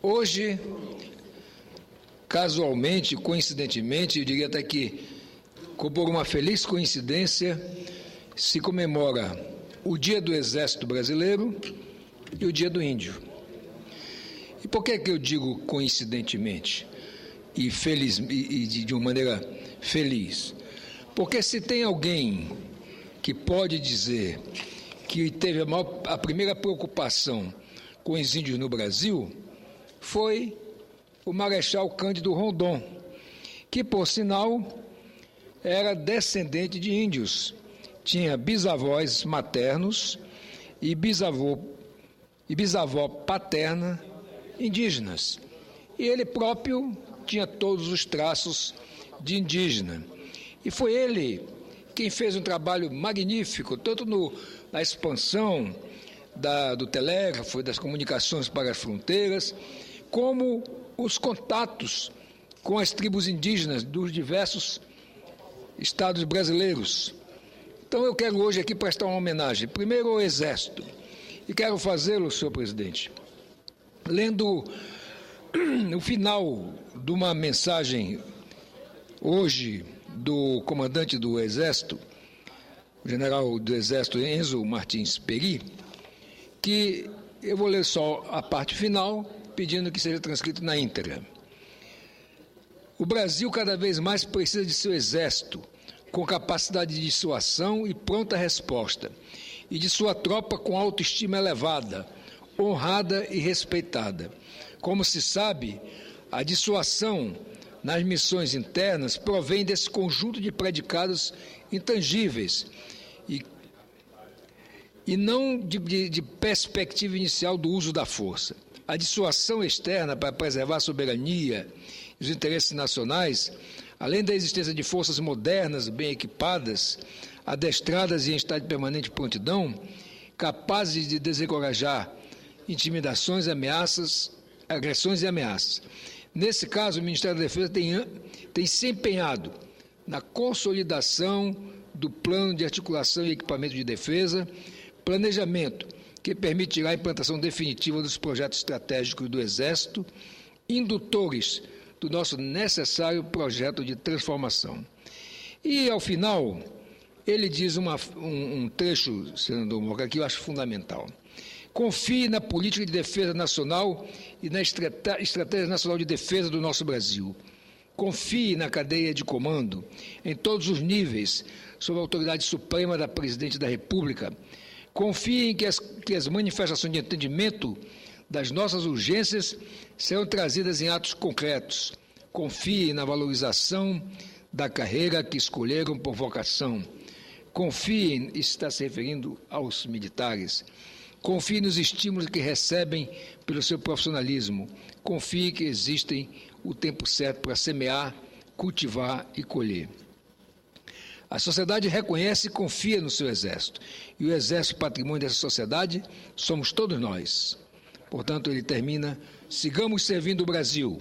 Hoje, casualmente, coincidentemente, eu diria até que, por uma feliz coincidência, se comemora o Dia do Exército Brasileiro e o Dia do Índio. E por que eu digo coincidentemente e de uma maneira feliz? Porque se tem alguém que pode dizer que teve a primeira preocupação com os índios no Brasil, foi o Marechal Cândido Rondon, que, por sinal, era descendente de índios. Tinha bisavós maternos e bisavó paterna indígenas. E ele próprio tinha todos os traços de indígena. E foi ele quem fez um trabalho magnífico, tanto na expansão do telégrafo e das comunicações para as fronteiras, como os contatos com as tribos indígenas dos diversos estados brasileiros. Então eu quero hoje aqui prestar uma homenagem, primeiro ao Exército, e quero fazê-lo, senhor presidente, lendo o final de uma mensagem hoje do comandante do Exército, o general do Exército Enzo Martins Peri, que eu vou ler só a parte final, pedindo que seja transcrito na íntegra. O Brasil cada vez mais precisa de seu exército, com capacidade de dissuasão e pronta resposta, e de sua tropa com autoestima elevada, honrada e respeitada. Como se sabe, a dissuasão nas missões internas provém desse conjunto de predicados intangíveis e não de perspectiva inicial do uso da força. A dissuasão externa para preservar a soberania e os interesses nacionais, além da existência de forças modernas, bem equipadas, adestradas e em estado de permanente prontidão, capazes de desencorajar intimidações, agressões e ameaças. Nesse caso, o Ministério da Defesa tem se empenhado na consolidação do plano de articulação e equipamento de defesa, planejamento que permitirá a implantação definitiva dos projetos estratégicos do Exército, indutores do nosso necessário projeto de transformação. E, ao final, ele diz um trecho, senador Moca, que eu acho fundamental. Confie na política de defesa nacional e na estratégia nacional de defesa do nosso Brasil. Confie na cadeia de comando, em todos os níveis, sob a autoridade suprema da Presidente da República. Confie em que as manifestações de entendimento das nossas urgências serão trazidas em atos concretos. Confie na valorização da carreira que escolheram por vocação. Confie, está se referindo aos militares. Confie nos estímulos que recebem pelo seu profissionalismo. Confie que existem o tempo certo para semear, cultivar e colher. A sociedade reconhece e confia no seu Exército. E o Exército, patrimônio dessa sociedade, somos todos nós. Portanto, ele termina: sigamos servindo o Brasil,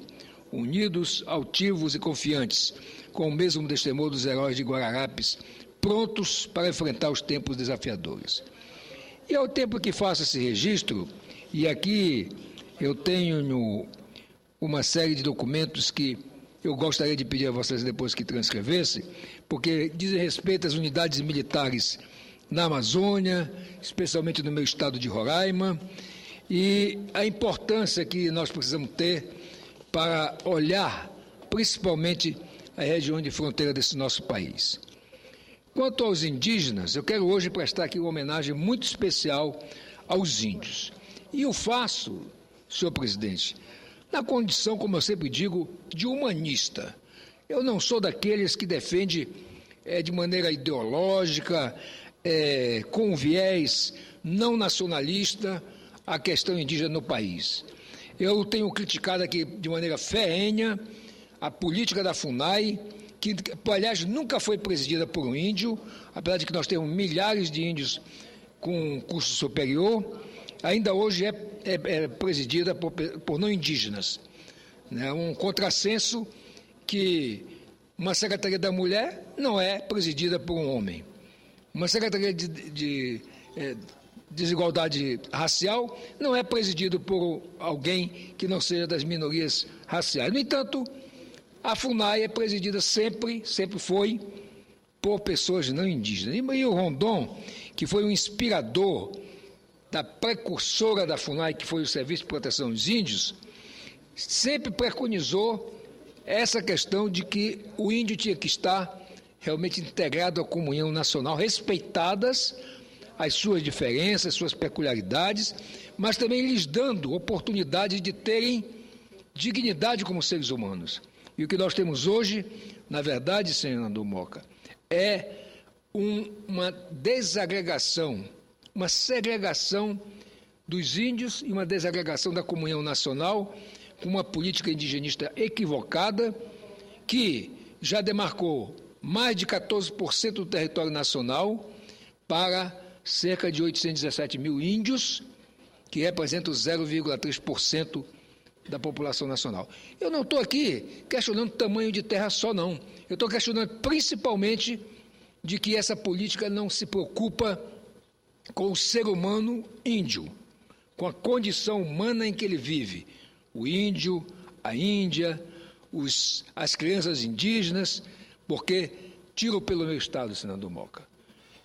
unidos, altivos e confiantes, com o mesmo destemor dos heróis de Guararapes, prontos para enfrentar os tempos desafiadores. E ao tempo que faço esse registro, e aqui eu tenho uma série de documentos que eu gostaria de pedir a vocês depois que transcrevesse, porque dizem respeito às unidades militares na Amazônia, especialmente no meu estado de Roraima, e a importância que nós precisamos ter para olhar principalmente a região de fronteira desse nosso país. Quanto aos indígenas, eu quero hoje prestar aqui uma homenagem muito especial aos índios. E eu faço, senhor presidente, na condição, como eu sempre digo, de humanista. Eu não sou daqueles que defende de maneira ideológica, com viés não nacionalista, a questão indígena no país. Eu tenho criticado aqui de maneira ferrenha a política da FUNAI, que, aliás, nunca foi presidida por um índio, apesar de que nós temos milhares de índios com curso superior, ainda hoje é presidida por não indígenas. É um contrassenso que uma Secretaria da Mulher não é presidida por um homem. Uma Secretaria desigualdade racial, não é presidido por alguém que não seja das minorias raciais. No entanto, a FUNAI é presidida sempre foi, por pessoas não indígenas. E o Rondon, que foi o inspirador da precursora da FUNAI, que foi o Serviço de Proteção aos Índios, sempre preconizou essa questão de que o índio tinha que estar realmente integrado à comunhão nacional, respeitadas as suas diferenças, suas peculiaridades, mas também lhes dando oportunidade de terem dignidade como seres humanos. E o que nós temos hoje, na verdade, senador Moca, é uma desagregação, uma segregação dos índios e uma desagregação da comunhão nacional, com uma política indigenista equivocada, que já demarcou mais de 14% do território nacional para cerca de 817 mil índios, que representam 0,3% da população nacional. Eu não estou aqui questionando tamanho de terra só, não. Eu estou questionando principalmente de que essa política não se preocupa com o ser humano índio, com a condição humana em que ele vive. O índio, a Índia, as crianças indígenas, porque, tiro pelo meu estado, senador Moca,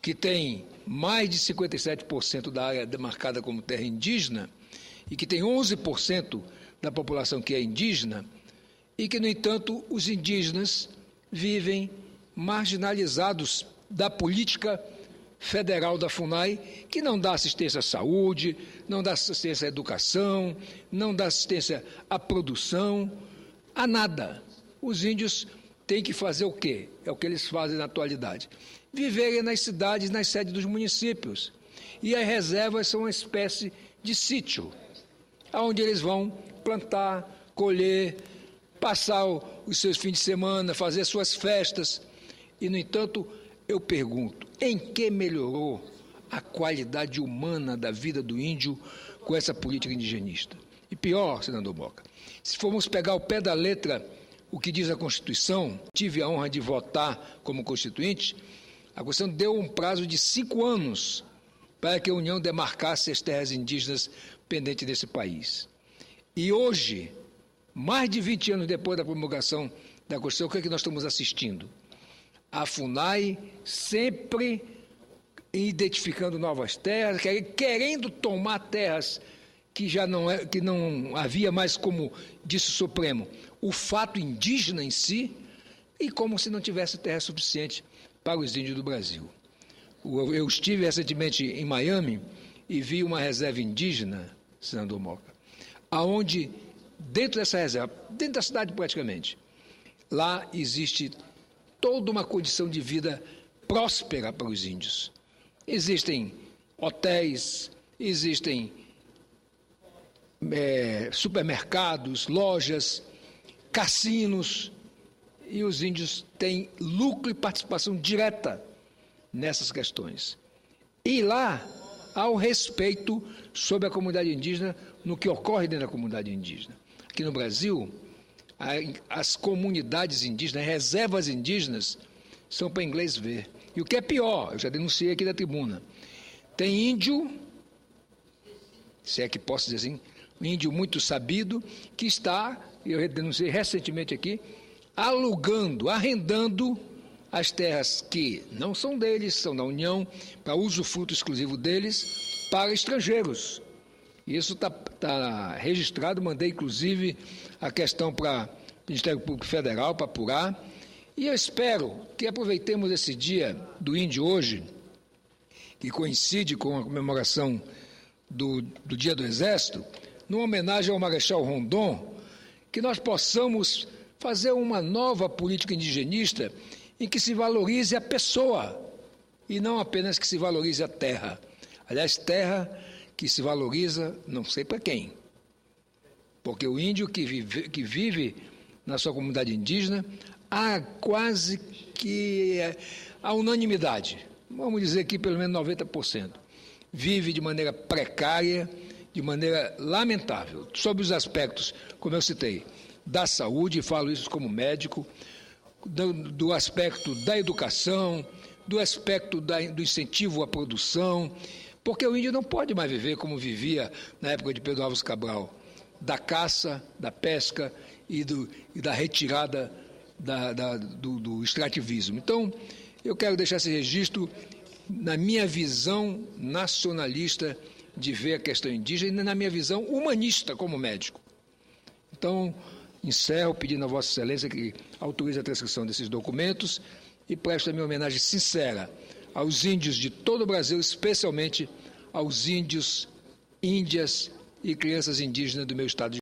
que tem mais de 57% da área demarcada como terra indígena e que tem 11% da população que é indígena e que, no entanto, os indígenas vivem marginalizados da política federal da FUNAI, que não dá assistência à saúde, não dá assistência à educação, não dá assistência à produção, a nada. Os índios têm que fazer o quê? É o que eles fazem na atualidade. Viverem nas cidades, nas sedes dos municípios. E as reservas são uma espécie de sítio, onde eles vão plantar, colher, passar os seus fins de semana, fazer suas festas. E, no entanto, eu pergunto, em que melhorou a qualidade humana da vida do índio com essa política indigenista? E pior, senador Moca, se formos pegar ao pé da letra o que diz a Constituição, tive a honra de votar como constituinte, a Constituição deu um prazo de 5 anos para que a União demarcasse as terras indígenas pendentes desse país. E hoje, mais de 20 anos depois da promulgação da Constituição, o que é que nós estamos assistindo? A FUNAI sempre identificando novas terras, querendo tomar terras que não havia mais, como disse o Supremo, o fato indígena em si, e como se não tivesse terra suficiente para os índios do Brasil. Eu estive recentemente em Miami e vi uma reserva indígena, senador Moca, aonde, dentro dessa reserva, dentro da cidade praticamente, lá existe toda uma condição de vida próspera para os índios. Existem hotéis, existem supermercados, lojas, cassinos, e os índios têm lucro e participação direta nessas questões. E lá há o respeito sobre a comunidade indígena no que ocorre dentro da comunidade indígena. Aqui no Brasil, as comunidades indígenas, as reservas indígenas, são para inglês ver. E o que é pior, eu já denunciei aqui da tribuna, tem índio, se é que posso dizer assim, um índio muito sabido, que está, eu denunciei recentemente aqui, alugando, arrendando as terras que não são deles, são da União, para usufruto exclusivo deles, para estrangeiros. Isso está registrado, mandei inclusive a questão para o Ministério Público Federal para apurar, e eu espero que aproveitemos esse dia do índio hoje, que coincide com a comemoração do Dia do Exército, numa homenagem ao Marechal Rondon, que nós possamos fazer uma nova política indigenista em que se valorize a pessoa e não apenas que se valorize a terra. Aliás, terra que se valoriza não sei para quem, porque o índio que vive na sua comunidade indígena, há quase que a unanimidade, vamos dizer que pelo menos 90%, vive de maneira precária, de maneira lamentável, sob os aspectos, como eu citei, da saúde, e falo isso como médico, do aspecto da educação, do aspecto do incentivo à produção, Porque o índio não pode mais viver como vivia na época de Pedro Álvares Cabral, da caça, da pesca e da retirada do extrativismo. Então, eu quero deixar esse registro na minha visão nacionalista de ver a questão indígena e na minha visão humanista como médico. Então, encerro pedindo a Vossa Excelência que autorize a transcrição desses documentos e presto a minha homenagem sincera aos índios de todo o Brasil, especialmente aos índios, índias e crianças indígenas do meu estado de